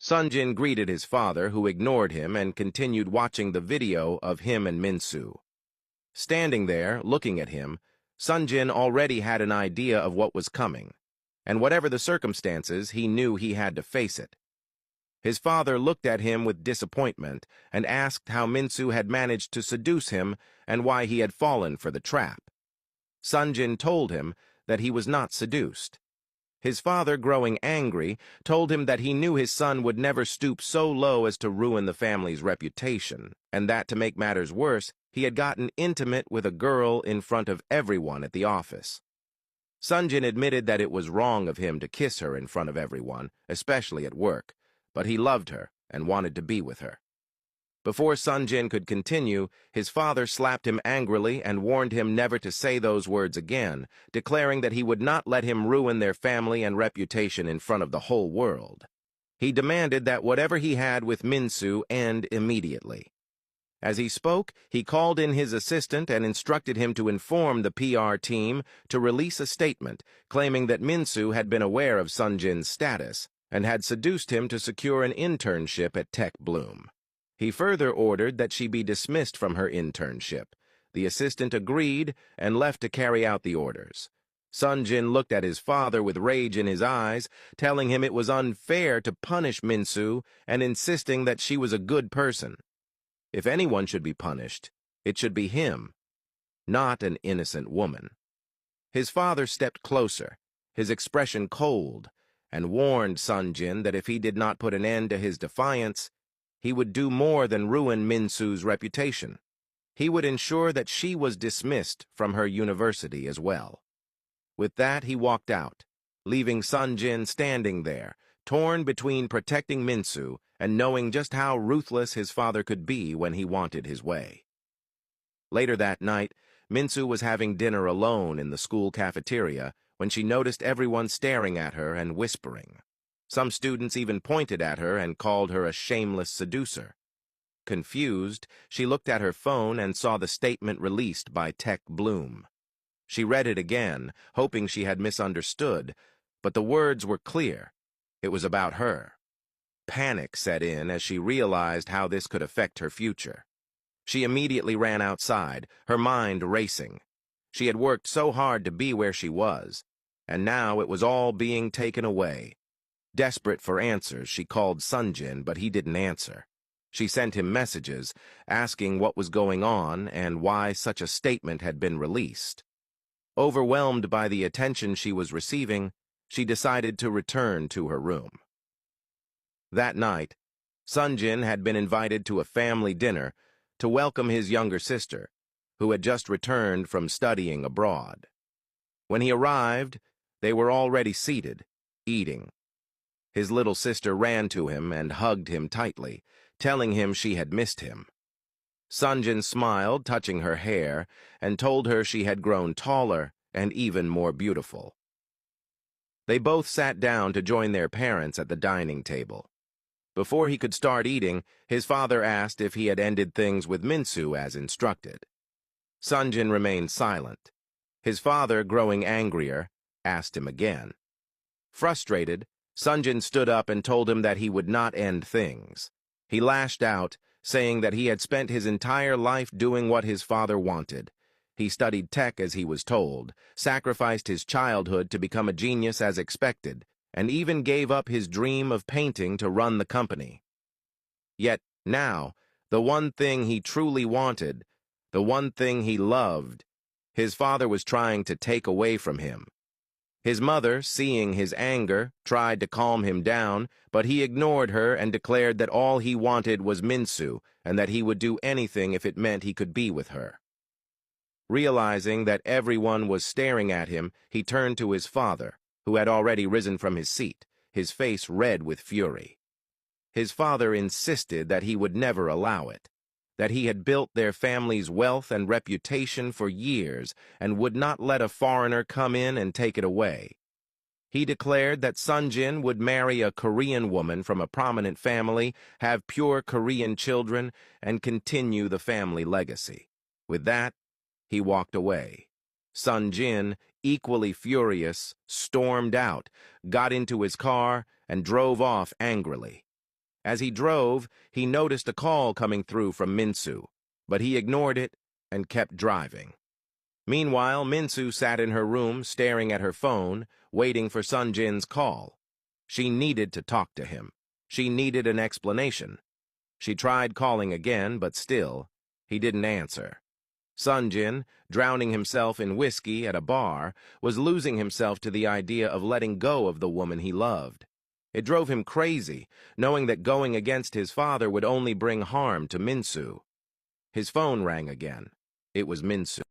Sunjin greeted his father, who ignored him and continued watching the video of him and Minsu. Standing there, looking at him, Sunjin already had an idea of what was coming, and whatever the circumstances, he knew he had to face it. His father looked at him with disappointment and asked how Minsu had managed to seduce him and why he had fallen for the trap. Sunjin told him that he was not seduced. His father, growing angry, told him that he knew his son would never stoop so low as to ruin the family's reputation, and that, to make matters worse, he had gotten intimate with a girl in front of everyone at the office. Sunjin admitted that it was wrong of him to kiss her in front of everyone, especially at work, but he loved her and wanted to be with her. Before Sunjin could continue, his father slapped him angrily and warned him never to say those words again, declaring that he would not let him ruin their family and reputation in front of the whole world. He demanded that whatever he had with Minsu end immediately. As he spoke, he called in his assistant and instructed him to inform the PR team to release a statement claiming that Minsu had been aware of Sunjin's status and had seduced him to secure an internship at Tech Bloom. He further ordered that she be dismissed from her internship. The assistant agreed and left to carry out the orders. Sunjin looked at his father with rage in his eyes, telling him it was unfair to punish Minsu and insisting that she was a good person. If anyone should be punished, it should be him, not an innocent woman. His father stepped closer, his expression cold, and warned Sunjin that if he did not put an end to his defiance, he would do more than ruin Minsu's reputation. He would ensure that she was dismissed from her university as well. With that, he walked out, leaving Sunjin standing there, torn between protecting Minsu and knowing just how ruthless his father could be when he wanted his way. Later that night, Minsu was having dinner alone in the school cafeteria when she noticed everyone staring at her and whispering. Some students even pointed at her and called her a shameless seducer. Confused, she looked at her phone and saw the statement released by Tech Bloom. She read it again, hoping she had misunderstood, but the words were clear. It was about her. Panic set in as she realized how this could affect her future. She immediately ran outside, her mind racing. She had worked so hard to be where she was, and now it was all being taken away. Desperate for answers, she called Sunjin, but he didn't answer. She sent him messages, asking what was going on and why such a statement had been released. Overwhelmed by the attention she was receiving, she decided to return to her room. That night, Sunjin had been invited to a family dinner to welcome his younger sister, who had just returned from studying abroad. When he arrived, they were already seated, eating. His little sister ran to him and hugged him tightly, telling him she had missed him. Sunjin smiled, touching her hair, and told her she had grown taller and even more beautiful. They both sat down to join their parents at the dining table. Before he could start eating, his father asked if he had ended things with Minsu as instructed. Sunjin remained silent. His father, growing angrier, asked him again. Frustrated, Sunjin stood up and told him that he would not end things. He lashed out, saying that he had spent his entire life doing what his father wanted. He studied tech as he was told, sacrificed his childhood to become a genius as expected, and even gave up his dream of painting to run the company. Yet now, the one thing he truly wanted, the one thing he loved, his father was trying to take away from him. His mother, seeing his anger, tried to calm him down, but he ignored her and declared that all he wanted was Minsu and that he would do anything if it meant he could be with her. Realizing that everyone was staring at him, he turned to his father, who had already risen from his seat, his face red with fury. His father insisted that he would never allow it, that he had built their family's wealth and reputation for years and would not let a foreigner come in and take it away. He declared that Sunjin would marry a Korean woman from a prominent family, have pure Korean children, and continue the family legacy. With that, he walked away. Sunjin, equally furious, stormed out, got into his car, and drove off angrily. As he drove, he noticed a call coming through from Minsu, but he ignored it and kept driving. Meanwhile, Minsu sat in her room staring at her phone, waiting for Sunjin's call. She needed to talk to him. She needed an explanation. She tried calling again, but still, he didn't answer. Sunjin, drowning himself in whiskey at a bar, was losing himself to the idea of letting go of the woman he loved. It drove him crazy, knowing that going against his father would only bring harm to Minsu. His phone rang again. It was Minsu.